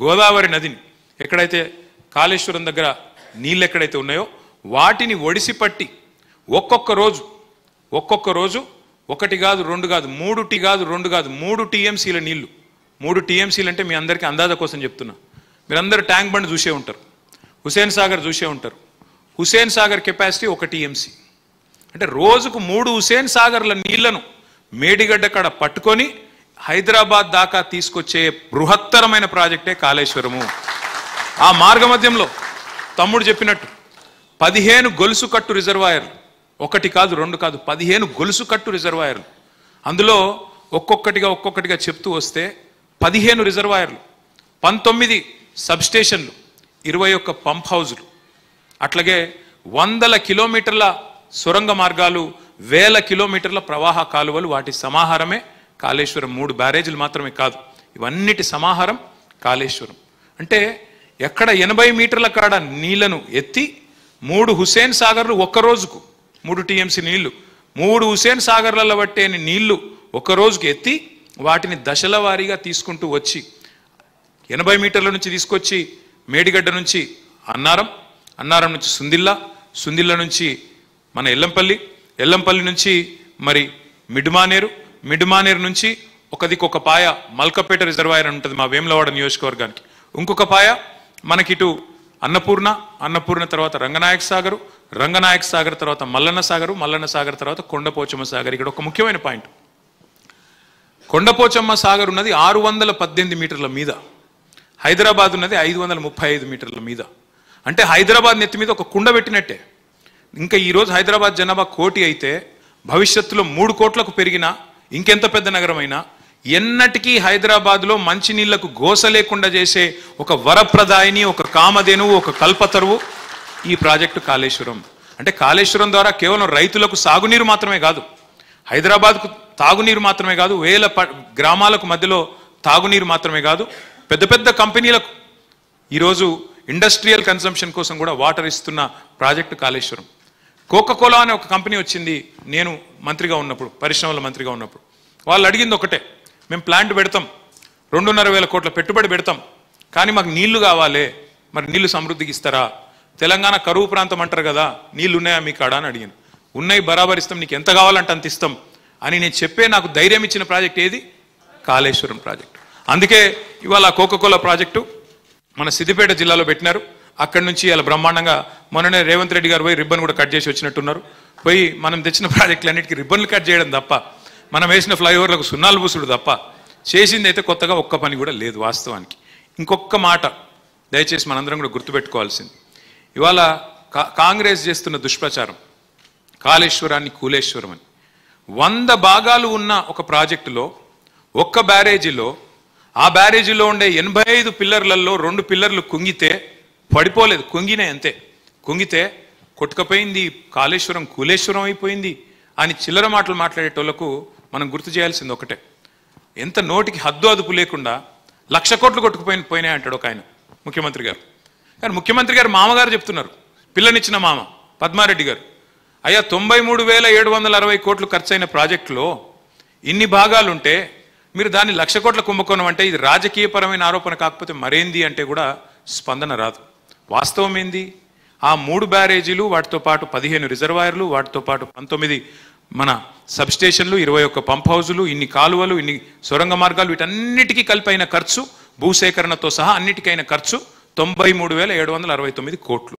గోదావరి నదిని ఎక్కడైతే కాళేశ్వరం దగ్గర నీళ్ళు ఎక్కడైతే ఉన్నాయో వాటిని ఒడిసి పట్టి ఒక్కొక్క రోజు ఒకటి కాదు రెండు కాదు రెండు కాదు 3 టీఎంసీల నీళ్లు 3 టీఎంసీలు అంటే మీ అందరికీ అందాజ కోసం చెప్తున్నా. మీరందరూ ట్యాంక్ బండ్ చూసే ఉంటారు, హుసేన్ సాగర్ చూసే ఉంటారు. హుసేన్ సాగర్ కెపాసిటీ 1 టీఎంసీ అంటే రోజుకు 3 హుసేన్ సాగర్ల నీళ్లను మేడిగడ్డ కాడ పట్టుకొని హైదరాబాద్ దాకా తీసుకొచ్చే బృహత్తరమైన ప్రాజెక్టే కాళేశ్వరము. ఆ మార్గమధ్యంలో తమ్ముడు చెప్పినట్టు 15 గొలుసు కట్టు రిజర్వాయర్లు, 1 కాదు 2 కాదు 15 గొలుసు కట్టు రిజర్వాయర్లు. అందులో ఒక్కొక్కటిగా చెప్తూ వస్తే 15 రిజర్వాయర్లు, 19 సబ్స్టేషన్లు, 21 పంప్ హౌజులు, అట్లాగే 100 కిలోమీటర్ల సొరంగ మార్గాలు, 1000 కిలోమీటర్ల ప్రవాహ కాలువలు, వాటి సమాహారమే కాళేశ్వరం. 3 బ్యారేజీలు మాత్రమే కాదు, ఇవన్నిటి సమాహారం కాళేశ్వరం. అంటే ఎక్కడ 80 మీటర్ల కాడ నీళ్లను ఎత్తి 3 హుసేన్ సాగర్లు ఒక్క రోజుకు 3 టీఎంసీ నీళ్లు, 3 హుసేన్ సాగర్లలో పట్టే నీళ్లు ఒక్క రోజుకు ఎత్తి వాటిని దశల వారీగా తీసుకుంటూ వచ్చి 80 మీటర్ల నుంచి తీసుకొచ్చి మేడిగడ్డ నుంచి అన్నారం నుంచి సుందిల్ల నుంచి మన ఎల్లంపల్లి నుంచి మరి మిడ్మానేరు నుంచి ఒక పాయ మల్కపేట రిజర్వాయర్ అని ఉంటుంది మా వేములవాడ నియోజకవర్గానికి, ఇంకొక పాయ మనకిటు అన్నపూర్ణ తర్వాత రంగనాయక సాగర్ తర్వాత మల్లన్న సాగర్ తర్వాత కొండపోచమ్మ సాగర్. ఇక్కడ ఒక ముఖ్యమైన పాయింట్, కొండపోచమ్మ సాగర్ ఉన్నది 618 మీటర్ల మీద, హైదరాబాద్ ఉన్నది 535 మీటర్ల మీద. అంటే హైదరాబాద్ నెత్తి మీద ఒక కుండ పెట్టినట్టే. ఇంకా ఈరోజు హైదరాబాద్ జనాభా 1 కోటి అయితే భవిష్యత్తులో 3 కోట్లకు పెరిగినా ఇంకెంత పెద్ద నగరమైనా ఎన్నటికీ హైదరాబాద్లో మంచినీళ్లకు గోస లేకుండా చేసే ఒక వరప్రదాయిని, ఒక కామధేనువు, ఒక కల్పతరువు ఈ ప్రాజెక్టు కాళేశ్వరం. అంటే కాళేశ్వరం ద్వారా కేవలం రైతులకు సాగునీరు మాత్రమే కాదు, హైదరాబాద్కు తాగునీరు మాత్రమే కాదు, వేల గ్రామాలకు మధ్యలో తాగునీరు మాత్రమే కాదు, పెద్ద పెద్ద కంపెనీలకు ఈరోజు ఇండస్ట్రియల్ కన్సంప్షన్ కోసం కూడా వాటర్ ఇస్తున్న ప్రాజెక్టు కాళేశ్వరం. కోకాకోలా అనే ఒక కంపెనీ వచ్చింది నేను మంత్రిగా ఉన్నప్పుడు, పరిశ్రమల మంత్రిగా ఉన్నప్పుడు. వాళ్ళు అడిగింది ఒకటే, మేము ప్లాంట్ పెడతాం, 2,500 కోట్ల పెట్టుబడి పెడతాం, కానీ మాకు నీళ్లు కావాలి, మరి నీళ్లు సమృద్ధికి ఇస్తారా? తెలంగాణ కరువు ప్రాంతం అంటారు కదా, నీళ్లు ఉన్నాయా మీ కాడ అని అడిగాను. ఉన్నాయి, బరాబర్ ఇస్తాం, నీకు ఎంత కావాలంటే అంత ఇస్తాం అని నేను చెప్పే నాకు ధైర్యం ఇచ్చిన ప్రాజెక్ట్ ఏది? కాళేశ్వరం ప్రాజెక్టు. అందుకే ఇవాళ కోకాకోలా ప్రాజెక్టు మన సిద్దిపేట జిల్లాలో పెట్టినారు. అక్కడి నుంచి ఇలా బ్రహ్మాండంగా మొన్ననే రేవంత్ రెడ్డి గారు పోయి రిబ్బన్ కూడా కట్ చేసి వచ్చినట్టున్నారు. పోయి మనం తెచ్చిన ప్రాజెక్టులన్నిటికీ రిబ్బన్లు కట్ చేయడం తప్ప, మనం వేసిన ఫ్లైఓవర్లకు సున్నాలు పూసుడు తప్ప చేసింది అయితే కొత్తగా ఒక్క పని కూడా లేదు వాస్తవానికి. ఇంకొక మాట దయచేసి మనందరం కూడా గుర్తుపెట్టుకోవాల్సింది, ఇవాళ కాంగ్రెస్ చేస్తున్న దుష్ప్రచారం కాళేశ్వరాన్ని కూలేశ్వరం అని. 100 భాగాలు ఉన్న ఒక ప్రాజెక్టులో ఒక్క బ్యారేజీలో, ఆ బ్యారేజీలో ఉండే 85 పిల్లర్లలో 2 పిల్లర్లు కుంగితే పడిపోలేదు, కుంగినాయి అంతే. కుంగితే కొట్టుకపోయింది, కాళేశ్వరం కూలేశ్వరం అయిపోయింది అని చిల్లర మాటలు మాట్లాడేటోళ్లకు మనం గుర్తు చేయాల్సింది ఒకటే, ఎంత నోటికి హద్దు అదుపు లేకుండా 1,00,000 కోట్లు కొట్టుకుపోయినాయి అంటాడు ఒక ఆయన ముఖ్యమంత్రి గారు. కానీ ముఖ్యమంత్రి గారు మామగారు చెప్తున్నారు, పిల్లనిచ్చిన మామ పద్మారెడ్డి గారు, అయ్యా 93,760 కోట్లు ఖర్చైన ప్రాజెక్టులో ఇన్ని భాగాలుంటే మీరు దాన్ని 1,00,000 కోట్ల కుంభకోణం అంటే ఇది రాజకీయపరమైన ఆరోపణ కాకపోతే మరేంది అంటే కూడా స్పందన రాదు. వాస్తవం ఏంది? ఆ 3 బ్యారేజీలు, వాటితో పాటు 15 రిజర్వాయర్లు, వాటితో పాటు 19 మన సబ్స్టేషన్లు, 21 పంప్ హౌజులు, ఇన్ని కాలువలు, ఇన్ని సొరంగ మార్గాలు, వీటన్నిటికీ కలిపైన ఖర్చు, భూసేకరణతో సహా అన్నిటికైన ఖర్చు 93,769 కోట్లు.